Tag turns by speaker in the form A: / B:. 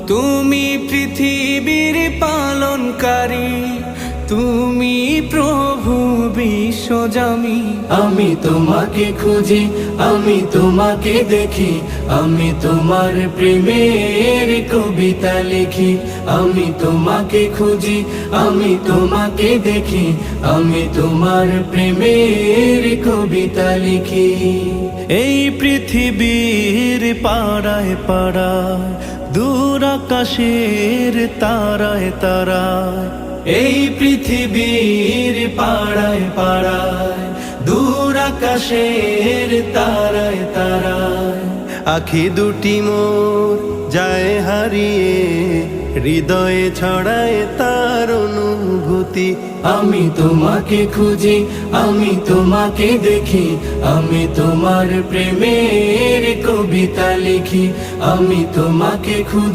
A: তুমি পৃথিবীর পালনকারী, তুমি প্রভু বিশ্বজামি।
B: আমি তোমাকে খুঁজি, আমি তোমাকে দেখি, আমি তোমার প্রেমের কবিতা লিখি। আমি তোমাকে খুঁজি, আমি তোমাকে দেখি, আমি তোমার প্রেমের কবিতা লিখি।
A: এই পৃথিবীর পাড়ায় পাড়ায়, দূর আকাশের তারায় তারায়,
B: এই পৃথিবীর পাড়ায় পাড়ায়, দূর আকাশের তারায় তারায়,
A: আখি দুটি মোর যায় হারিয়ে, হৃদয়ে ছড়ায় তার অনুভূতি।
B: আমি তোমাকে খুঁজি, আমি তোমাকে দেখি, আমি তোমার প্রেমের কবিতা লিখি। আমি তোমাকে খুঁজি।